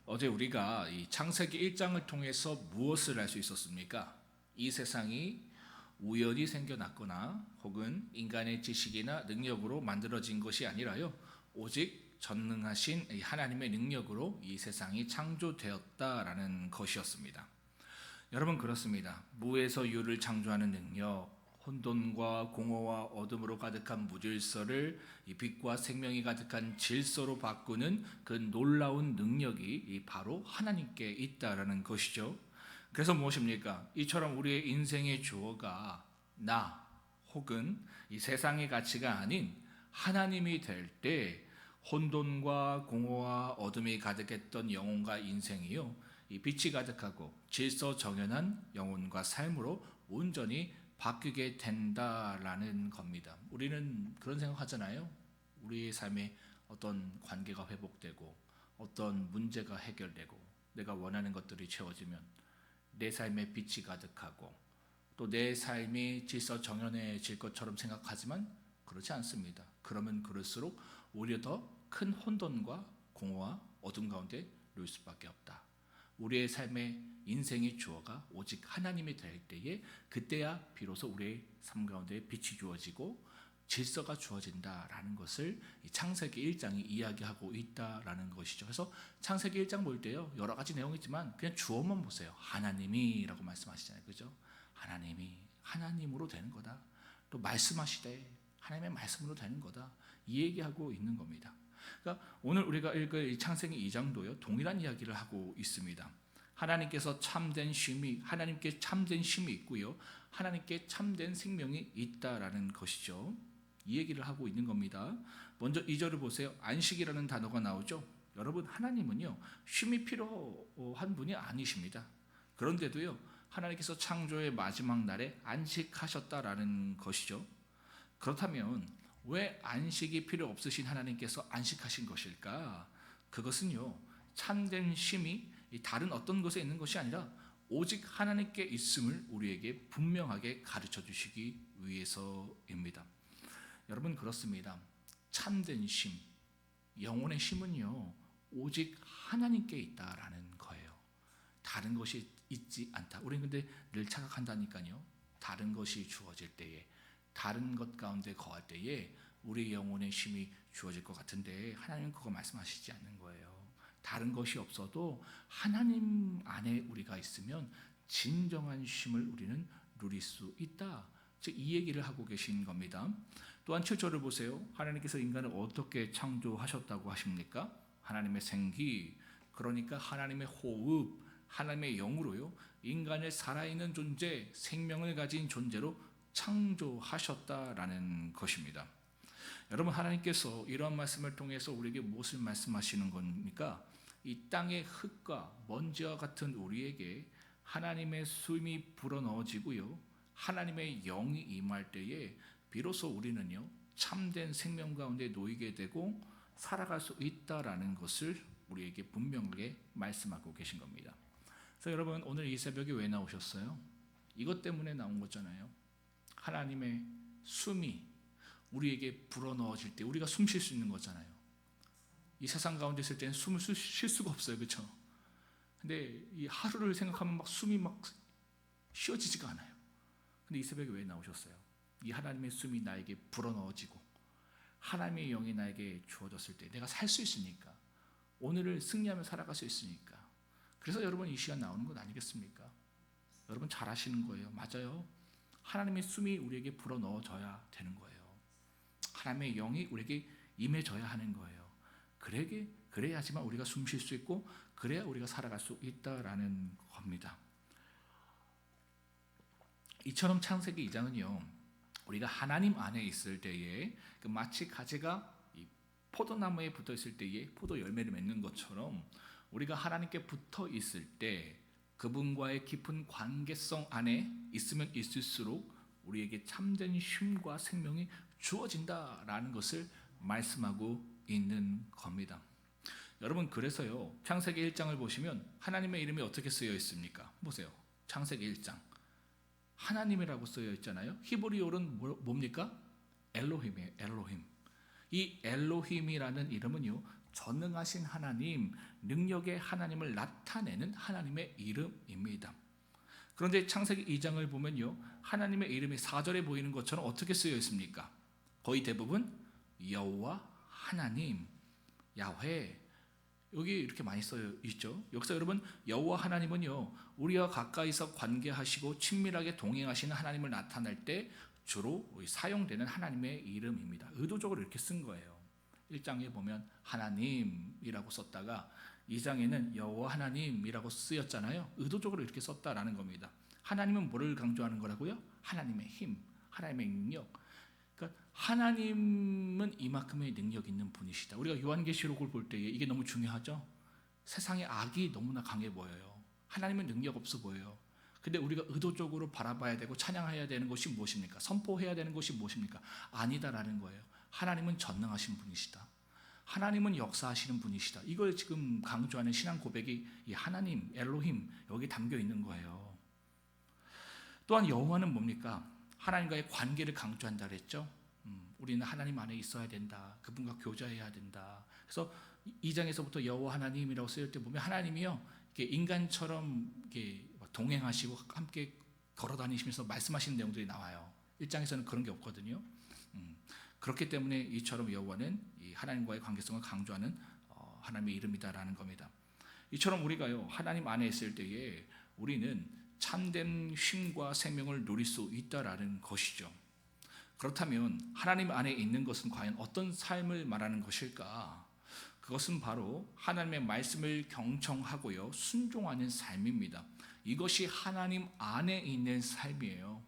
어제 우리가 이 창세기 1장을 통해서 무엇을 알 수 있었습니까? 이 세상이 우연히 생겨났거나 혹은 인간의 지식이나 능력으로 만들어진 것이 아니라요, 오직 전능하신 이 하나님의 능력으로 이 세상이 창조되었다라는 것이었습니다. 여러분, 그렇습니다. 무에서 유를 창조하는 능력, 혼돈과 공허와 어둠으로 가득한 무질서를 이 빛과 생명이 가득한 질서로 바꾸는 그 놀라운 능력이 바로 하나님께 있다라는 것이죠. 그래서 무엇입니까? 이처럼 우리의 인생의 주어가 나 혹은 이 세상의 가치가 아닌 하나님이 될 때 혼돈과 공허와 어둠이 가득했던 영혼과 인생이요, 이 빛이 가득하고 질서 정연한 영혼과 삶으로 온전히 바뀌게 된다라는 겁니다. 우리는 그런 생각하잖아요. 우리의 삶에 어떤 관계가 회복되고 어떤 문제가 해결되고 내가 원하는 것들이 채워지면 내 삶에 빛이 가득하고 또 내 삶이 질서 정연해질 것처럼 생각하지만 그렇지 않습니다. 그러면 그럴수록 오히려 더 큰 혼돈과 공허와 어둠 가운데 놓일 수밖에 없다. 우리의 삶의 인생의 주어가 오직 하나님이 될 때에 그때야 비로소 우리의 삶 가운데 빛이 주어지고 질서가 주어진다라는 것을 창세기 1장이 이야기하고 있다라는 것이죠. 그래서 창세기 1장 볼 때요, 여러 가지 내용이지만 그냥 주어만 보세요. 하나님이라고 말씀하시잖아요. 그죠? 하나님이 하나님으로 되는 거다. 또 말씀하시되 하나님의 말씀으로 되는 거다. 이 얘기하고 있는 겁니다. 그러니까 오늘 우리가 읽을 이 창세기 2장도요, 동일한 이야기를 하고 있습니다. 하나님께서 참된 쉼이, 하나님께 참된 쉼이 있고요, 하나님께 참된 생명이 있다라는 것이죠. 이 얘기를 하고 있는 겁니다. 먼저 2절을 보세요. 안식이라는 단어가 나오죠. 여러분, 하나님은요, 쉼이 필요한 분이 아니십니다. 그런데도요, 하나님께서 창조의 마지막 날에 안식하셨다라는 것이죠. 그렇다면 왜 안식이 필요 없으신 하나님께서 안식하신 것일까? 그것은요, 참된 쉼이 다른 어떤 것에 있는 것이 아니라 오직 하나님께 있음을 우리에게 분명하게 가르쳐 주시기 위해서입니다. 여러분, 그렇습니다. 참된 쉼, 영혼의 쉼은요, 오직 하나님께 있다라는 거예요. 다른 것이 있지 않다. 우리는 근데 늘 착각한다니까요. 다른 것이 주어질 때에, 다른 것 가운데 거할 때에 우리 영혼의 쉼이 주어질 것 같은데 하나님은 그거 말씀하시지 않는 거예요. 다른 것이 없어도 하나님 안에 우리가 있으면 진정한 쉼을 우리는 누릴 수 있다. 즉, 이 얘기를 하고 계신 겁니다. 또한 7절을 보세요. 하나님께서 인간을 어떻게 창조하셨다고 하십니까? 하나님의 생기, 그러니까 하나님의 호흡, 하나님의 영으로요, 인간을 살아있는 존재, 생명을 가진 존재로 창조하셨다라는 것입니다. 여러분, 하나님께서 이러한 말씀을 통해서 우리에게 무엇을 말씀하시는 겁니까? 이 땅의 흙과 먼지와 같은 우리에게 하나님의 숨이 불어넣어지고요, 하나님의 영이 임할 때에 비로소 우리는요, 참된 생명 가운데 놓이게 되고 살아갈 수 있다라는 것을 우리에게 분명하게 말씀하고 계신 겁니다. 그래서 여러분, 오늘 이 새벽에 왜 나오셨어요? 이것 때문에 나온 거잖아요. 하나님의 숨이 우리에게 불어넣어질 때 우리가 숨 쉴 수 있는 거잖아요. 이 세상 가운데 있을 때는 숨을 쉴 수가 없어요. 그렇죠? 근데 이 하루를 생각하면 막 숨이 막 쉬어지지가 않아요. 근데 이 새벽에 왜 나오셨어요? 이 하나님의 숨이 나에게 불어넣어지고 하나님의 영이 나에게 주어졌을 때 내가 살 수 있으니까, 오늘을 승리하며 살아갈 수 있으니까. 그래서 여러분, 이 시간 나오는 것 아니겠습니까? 여러분, 잘 아시는 거예요. 맞아요. 하나님의 숨이 우리에게 불어넣어져야 되는 거예요. 하나님의 영이 우리에게 임해져야 하는 거예요. 그래야지만 우리가 숨 쉴 수 있고, 그래야 우리가 살아갈 수 있다라는 겁니다. 이처럼 창세기 2장은요, 우리가 하나님 안에 있을 때에 마치 가지가 이 포도나무에 붙어 있을 때에 포도 열매를 맺는 것처럼 우리가 하나님께 붙어 있을 때 그분과의 깊은 관계성 안에 있으면 있을수록 우리에게 참된 쉼과 생명이 주어진다라는 것을 말씀하고 있는 겁니다. 여러분, 그래서요, 창세기 1장을 보시면 하나님의 이름이 어떻게 쓰여 있습니까? 보세요. 창세기 1장 하나님이라고 쓰여 있잖아요. 히브리어로는 뭡니까? 엘로힘이에요. 엘로힘. 이 엘로힘이라는 이름은요, 전능하신 하나님, 능력의 하나님을 나타내는 하나님의 이름입니다. 그런데 창세기 2장을 보면요, 하나님의 이름이 4절에 보이는 것처럼 어떻게 쓰여 있습니까? 거의 대부분 여호와 하나님, 야훼, 여기 이렇게 많이 써여 있죠. 여기서 여러분, 여호와 하나님은요, 우리와 가까이서 관계하시고 친밀하게 동행하시는 하나님을 나타낼 때 주로 사용되는 하나님의 이름입니다. 의도적으로 이렇게 쓴 거예요. 1장에 보면 하나님이라고 썼다가 2장에는 여호와 하나님이라고 쓰였잖아요. 의도적으로 이렇게 썼다라는 겁니다. 하나님은 뭐를 강조하는 거라고요? 하나님의 힘, 하나님의 능력. 그러니까 하나님은 이만큼의 능력 있는 분이시다. 우리가 요한계시록을 볼 때에 이게 너무 중요하죠. 세상에 악이 너무나 강해 보여요. 하나님은 능력 없어 보여요. 근데 우리가 의도적으로 바라봐야 되고 찬양해야 되는 것이 무엇입니까? 선포해야 되는 것이 무엇입니까? 아니다라는 거예요. 하나님은 전능하신 분이시다. 하나님은 역사하시는 분이시다. 이걸 지금 강조하는 신앙 고백이 이 하나님, 엘로힘 여기 담겨 있는 거예요. 또한 여호와는 뭡니까? 하나님과의 관계를 강조한다 그랬죠. 우리는 하나님 안에 있어야 된다. 그분과 교제해야 된다. 그래서 2장에서부터 여호와 하나님이라고 쓰일 때 보면 하나님이요, 인간처럼 이렇게 동행하시고 함께 걸어다니시면서 말씀하시는 내용들이 나와요. 1장에서는 그런 게 없거든요. 그렇기 때문에 이처럼 여호와는 이 하나님과의 관계성을 강조하는 하나님의 이름이다라는 겁니다. 이처럼 우리가요, 하나님 안에 있을 때에 우리는 참된 쉼과 생명을 누릴 수 있다라는 것이죠. 그렇다면 하나님 안에 있는 것은 과연 어떤 삶을 말하는 것일까? 그것은 바로 하나님의 말씀을 경청하고요, 순종하는 삶입니다. 이것이 하나님 안에 있는 삶이에요.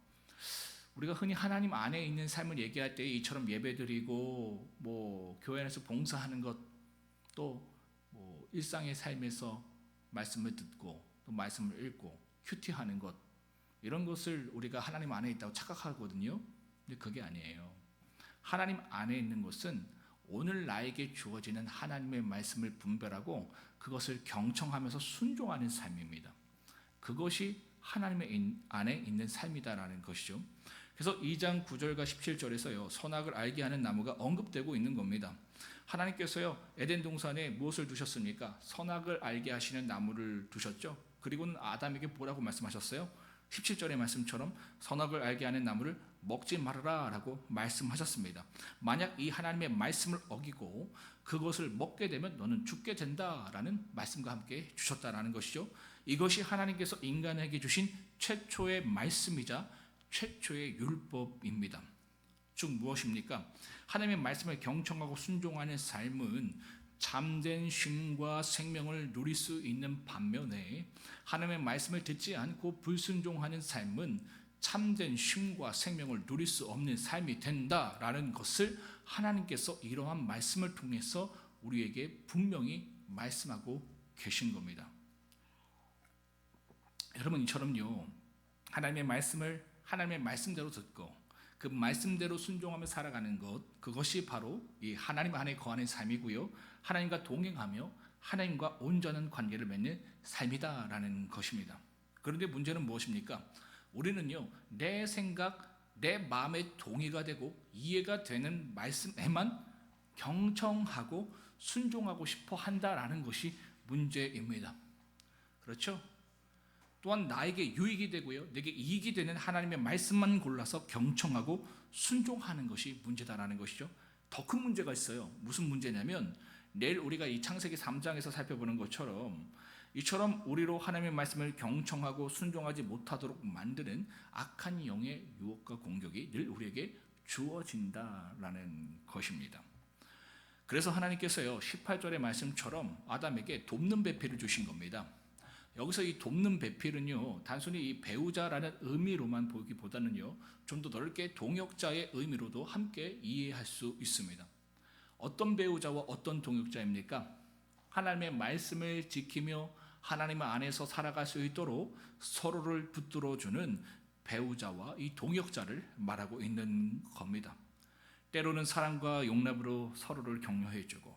우리가 흔히 하나님 안에 있는 삶을 얘기할 때 이처럼 예배드리고 교회 안에서 봉사하는 것, 또 일상의 삶에서 말씀을 듣고 또 말씀을 읽고 큐티하는 것, 이런 것을 우리가 하나님 안에 있다고 착각하거든요. 근데 그게 아니에요. 하나님 안에 있는 것은 오늘 나에게 주어지는 하나님의 말씀을 분별하고 그것을 경청하면서 순종하는 삶입니다. 그것이 하나님의 안에 있는 삶이다라는 것이죠. 그래서 2장 9절과 17절에서요, 선악을 알게 하는 나무가 언급되고 있는 겁니다. 하나님께서요, 에덴 동산에 무엇을 두셨습니까? 선악을 알게 하시는 나무를 두셨죠. 그리고는 아담에게 뭐라고 말씀하셨어요? 17절의 말씀처럼 선악을 알게 하는 나무를 먹지 말아라 라고 말씀하셨습니다. 만약 이 하나님의 말씀을 어기고 그것을 먹게 되면 너는 죽게 된다라는 말씀과 함께 주셨다라는 것이죠. 이것이 하나님께서 인간에게 주신 최초의 말씀이자 최초의 율법입니다. 즉 무엇입니까? 하나님의 말씀을 경청하고 순종하는 삶은 참된 쉼과 생명을 누릴 수 있는 반면에 하나님의 말씀을 듣지 않고 불순종하는 삶은 참된 쉼과 생명을 누릴 수 없는 삶이 된다라는 것을 하나님께서 이러한 말씀을 통해서 우리에게 분명히 말씀하고 계신 겁니다. 여러분, 이처럼요, 하나님의 말씀대로 듣고 그 말씀대로 순종하며 살아가는 것, 그것이 바로 이 하나님 안에 거하는 삶이고요, 하나님과 동행하며 하나님과 온전한 관계를 맺는 삶이다라는 것입니다. 그런데 문제는 무엇입니까? 우리는요, 내 생각, 내 마음에 동의가 되고 이해가 되는 말씀에만 경청하고 순종하고 싶어 한다라는 것이 문제입니다. 그렇죠? 또한 나에게 유익이 되고요, 내게 이익이 되는 하나님의 말씀만 골라서 경청하고 순종하는 것이 문제다라는 것이죠. 더 큰 문제가 있어요. 무슨 문제냐면 내일 우리가 이 창세기 3장에서 살펴보는 것처럼 이처럼 우리로 하나님의 말씀을 경청하고 순종하지 못하도록 만드는 악한 영의 유혹과 공격이 늘 우리에게 주어진다라는 것입니다. 그래서 하나님께서요, 18절의 말씀처럼 아담에게 돕는 배필을 주신 겁니다. 여기서 이 돕는 배필은요, 단순히 이 배우자라는 의미로만 보기보다는요, 좀 더 넓게 동역자의 의미로도 함께 이해할 수 있습니다. 어떤 배우자와 어떤 동역자입니까? 하나님의 말씀을 지키며 하나님 안에서 살아갈 수 있도록 서로를 붙들어주는 배우자와 이 동역자를 말하고 있는 겁니다. 때로는 사랑과 용납으로 서로를 격려해주고,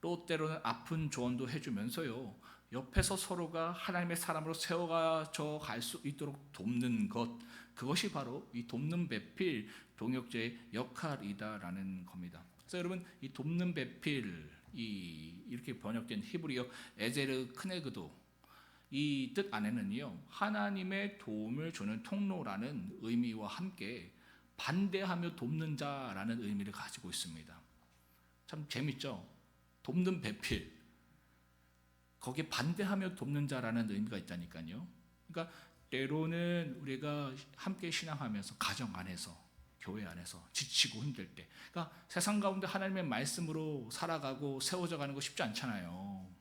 또 때로는 아픈 조언도 해주면서요, 옆에서 서로가 하나님의 사람으로 세워져 갈 수 있도록 돕는 것, 그것이 바로 이 돕는 배필 동역자의 역할이다라는 겁니다. 그래서 여러분, 이 돕는 배필, 이렇게 번역된 히브리어 에제르 크네그도 이 뜻 안에는요, 하나님의 도움을 주는 통로라는 의미와 함께 반대하며 돕는 자라는 의미를 가지고 있습니다. 참 재밌죠? 돕는 배필, 거기에 반대하며 돕는 자라는 의미가 있다니까요. 그러니까 때로는 우리가 함께 신앙하면서 가정 안에서, 교회 안에서 지치고 힘들 때, 그러니까 세상 가운데 하나님의 말씀으로 살아가고 세워져 가는 거 쉽지 않잖아요.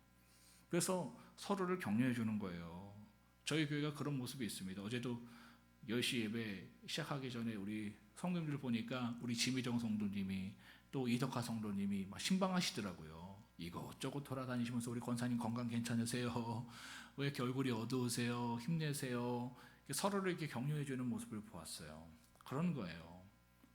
그래서 서로를 격려해 주는 거예요. 저희 교회가 그런 모습이 있습니다. 어제도 10시 예배 시작하기 전에 우리 성도님들 보니까 우리 지미정 성도님이 또 이덕화 성도님이 막 신방하시더라고요. 이것저것 돌아다니시면서 우리 권사님 건강 괜찮으세요? 왜 이렇게 얼굴이 어두우세요? 힘내세요? 서로를 이렇게 격려해 주는 모습을 보았어요. 그런 거예요.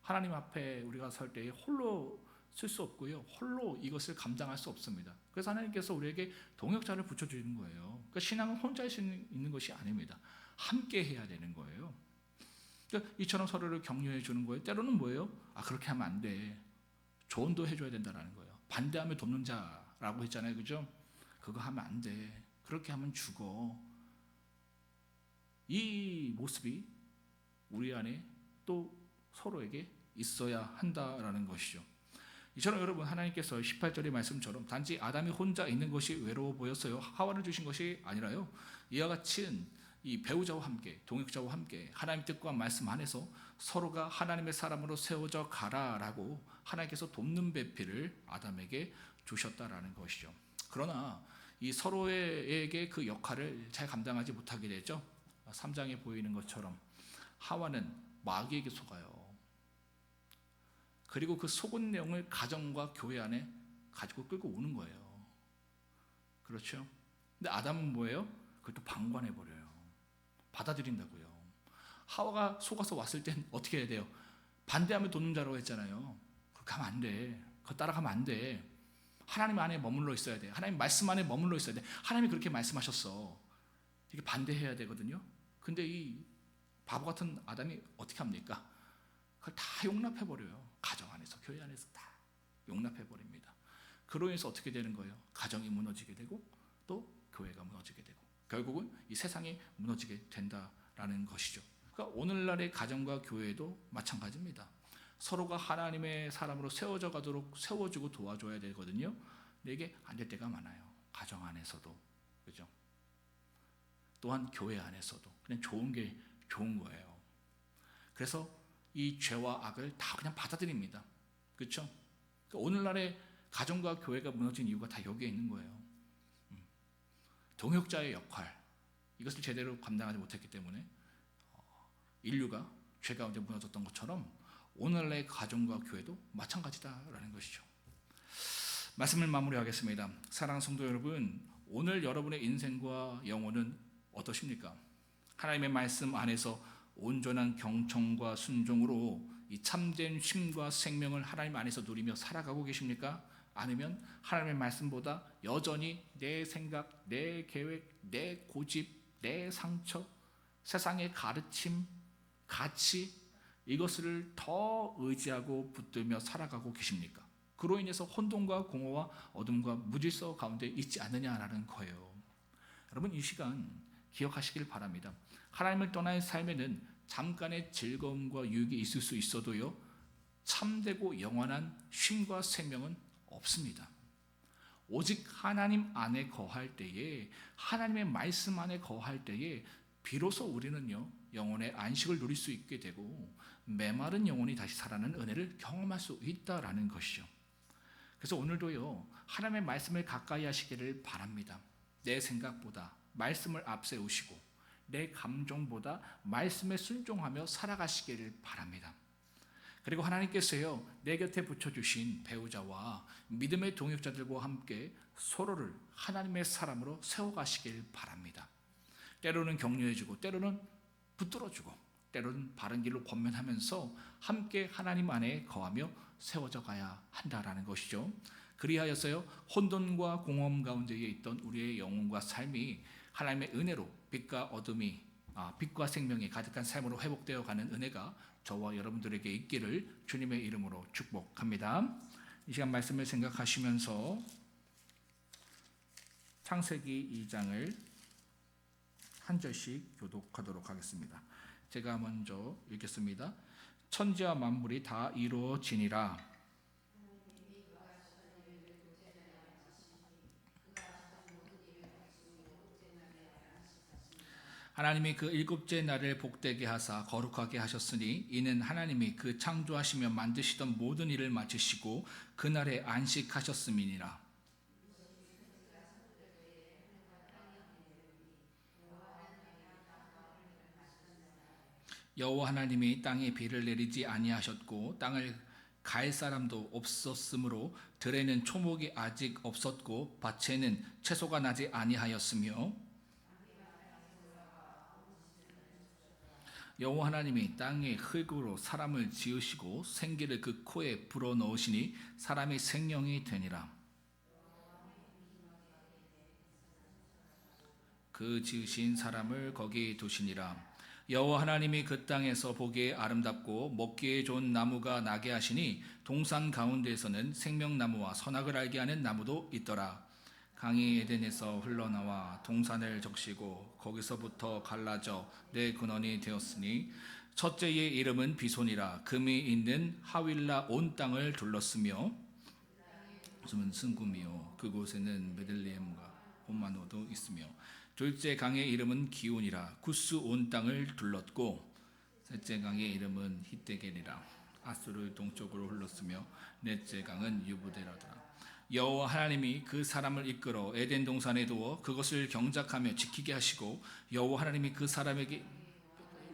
하나님 앞에 우리가 설 때 홀로 쓸 수 없고요. 홀로 이것을 감당할 수 없습니다. 그래서 하나님께서 우리에게 동역자를 붙여주는 거예요. 그러니까 신앙은 혼자 할 수 있는 것이 아닙니다. 함께 해야 되는 거예요. 그러니까 이처럼 서로를 격려해 주는 거예요. 때로는 뭐예요? 그렇게 하면 안 돼. 조언도 해줘야 된다는 거예요. 반대하며 돕는 자라고 했잖아요. 그죠? 그거 하면 안 돼. 그렇게 하면 죽어. 이 모습이 우리 안에 또 서로에게 있어야 한다라는 것이죠. 이처럼 여러분, 하나님께서 18절의 말씀처럼 단지 아담이 혼자 있는 것이 외로워 보였어요. 하와를 주신 것이 아니라요. 이와 같이 이 배우자와 함께, 동역자와 함께 하나님 뜻과 말씀 안에서 서로가 하나님의 사람으로 세워져 가라라고 하나님께서 돕는 배필을 아담에게 주셨다라는 것이죠. 그러나 이 서로에게 그 역할을 잘 감당하지 못하게 되죠. 3장에 보이는 것처럼 하와는 마귀에게 속아요. 그리고 그 속은 내용을 가정과 교회 안에 가지고 끌고 오는 거예요. 그렇죠? 근데 아담은 뭐예요? 그걸 또 방관해버려요. 받아들인다고요. 하와가 속아서 왔을 땐 어떻게 해야 돼요? 반대하면 돕는 자라고 했잖아요. 그렇게 하면 안 돼. 그거 따라가면 안 돼. 하나님 안에 머물러 있어야 돼. 하나님 말씀 안에 머물러 있어야 돼. 하나님이 그렇게 말씀하셨어. 이게 반대해야 되거든요. 근데 이 바보 같은 아담이 어떻게 합니까? 그걸 다 용납해버려요. 가정 안에서, 교회 안에서 다 용납해버립니다. 그로 인해서 어떻게 되는 거예요? 가정이 무너지게 되고 또 교회가 무너지게 되고 결국은 이 세상이 무너지게 된다라는 것이죠. 그러니까 오늘날의 가정과 교회도 마찬가지입니다. 서로가 하나님의 사람으로 세워져 가도록 세워주고 도와줘야 되거든요. 근데 이게 안 될 때가 많아요. 가정 안에서도, 그죠? 또한 교회 안에서도 그냥 좋은 게 좋은 거예요. 그래서 이 죄와 악을 다 그냥 받아들입니다. 그렇죠? 그러니까 오늘날의 가정과 교회가 무너진 이유가 다 여기에 있는 거예요. 동역자의 역할, 이것을 제대로 감당하지 못했기 때문에 인류가 죄 가운데 무너졌던 것처럼 오늘날의 가정과 교회도 마찬가지다라는 것이죠. 말씀을 마무리하겠습니다. 사랑하는 성도 여러분, 오늘 여러분의 인생과 영혼은 어떠십니까? 하나님의 말씀 안에서 온전한 경청과 순종으로 이 참된 쉼과 생명을 하나님 안에서 누리며 살아가고 계십니까? 아니면 하나님의 말씀보다 여전히 내 생각, 내 계획, 내 고집, 내 상처, 세상의 가르침, 가치, 이것을 더 의지하고 붙들며 살아가고 계십니까? 그로 인해서 혼돈과 공허와 어둠과 무질서 가운데 있지 않느냐라는 거예요. 여러분, 이 시간 기억하시길 바랍니다. 하나님을 떠난 삶에는 잠깐의 즐거움과 유익이 있을 수 있어도요, 참되고 영원한 쉼과 생명은 없습니다. 오직 하나님 안에 거할 때에, 하나님의 말씀 안에 거할 때에 비로소 우리는요, 영혼의 안식을 누릴 수 있게 되고 메마른 영혼이 다시 살아나는 은혜를 경험할 수 있다라는 것이죠. 그래서 오늘도요, 하나님의 말씀을 가까이 하시기를 바랍니다. 내 생각보다 말씀을 앞세우시고 내 감정보다 말씀에 순종하며 살아가시기를 바랍니다. 그리고 하나님께서요, 내 곁에 붙여주신 배우자와 믿음의 동역자들과 함께 서로를 하나님의 사람으로 세워가시길 바랍니다. 때로는 격려해주고 때로는 붙들어주고 때로는 바른 길로 권면하면서 함께 하나님 안에 거하며 세워져 가야 한다라는 것이죠. 그리하여서요, 혼돈과 공허함 가운데에 있던 우리의 영혼과 삶이 하나님의 은혜로 빛과 어둠이 빛과 생명이 가득한 삶으로 회복되어 가는 은혜가 저와 여러분들에게 있기를 주님의 이름으로 축복합니다. 이 시간 말씀을 생각하시면서 창세기 2장을 한 절씩 교독하도록 하겠습니다. 제가 먼저 읽겠습니다. 천지와 만물이 다 이루어지니라. 하나님이 그 일곱째 날을 복되게 하사 거룩하게 하셨으니 이는 하나님이 그 창조하시며 만드시던 모든 일을 마치시고 그날에 안식하셨음이니라. 여호와 하나님이 땅에 비를 내리지 아니하셨고 땅을 갈 사람도 없었으므로 들에는 초목이 아직 없었고 밭에는 채소가 나지 아니하였으며 여호와 하나님이 땅의 흙으로 사람을 지으시고 생기를 그 코에 불어넣으시니 사람이 생명이 되니라. 그 지으신 사람을 거기 두시니라. 여호와 하나님이 그 땅에서 보기에 아름답고 먹기에 좋은 나무가 나게 하시니 동산 가운데에서는 생명나무와 선악을 알게 하는 나무도 있더라. 강이 에덴에서 흘러나와 동산을 적시고 거기서부터 갈라져 내 근원이 되었으니 첫째의 이름은 비손이라. 금이 있는 하윌라 온 땅을 둘렀으며 무슨 승금이요 그곳에는 베들레헴과 호마노도 있으며 둘째 강의 이름은 기온이라. 구스 온 땅을 둘렀고 셋째 강의 이름은 히데겔이라. 아수르 동쪽으로 흘렀으며 넷째 강은 유브데라더라. 여호와 하나님이 그 사람을 이끌어 에덴 동산에 두어 그것을 경작하며 지키게 하시고 여호와 하나님이 그 사람에게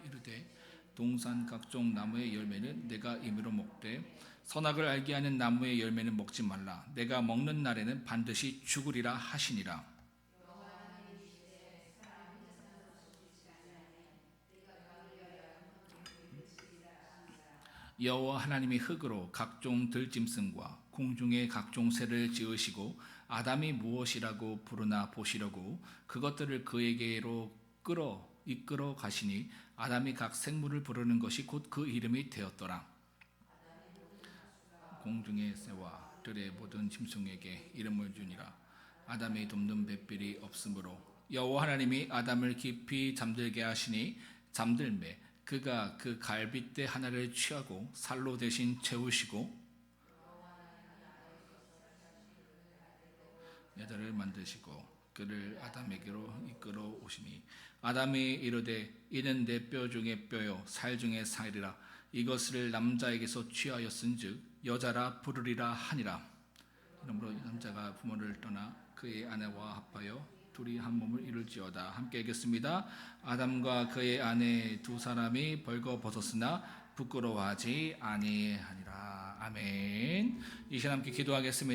이르되 동산 각종 나무의 열매는 내가 임의로 먹되 선악을 알게 하는 나무의 열매는 먹지 말라. 내가 먹는 날에는 반드시 죽으리라 하시니라. 여호와 하나님이 흙으로 각종 들짐승과 공중의 각종 새를 지으시고 아담이 무엇이라고 부르나 보시려고 그것들을 그에게로 이끌어 가시니 아담이 각 생물을 부르는 것이 곧 그 이름이 되었더라. 공중의 새와 들의 모든 짐승에게 이름을 주니라. 아담이 돕는 뱃빌이 없으므로 여호와 하나님이 아담을 깊이 잠들게 하시니 잠들매 그가 그 갈빗대 하나를 취하고 살로 대신 채우시고 여자를 만드시고 그를 아담에게로 이끌어 오시니 아담이 이르되 이는 내 뼈 중에 뼈요 살 중에 살이라. 이것을 남자에게서 취하였은즉 여자라 부르리라 하니라. 그러므로 남자가 부모를 떠나 그의 아내와 합하여 둘이 한 몸을 이룰지어다. 함께 읽겠습니다. 아담과 그의 아내 두 사람이 벌거벗었으나 부끄러워하지 아니하니라. 아멘. 이 시간 함께 기도하겠습니다.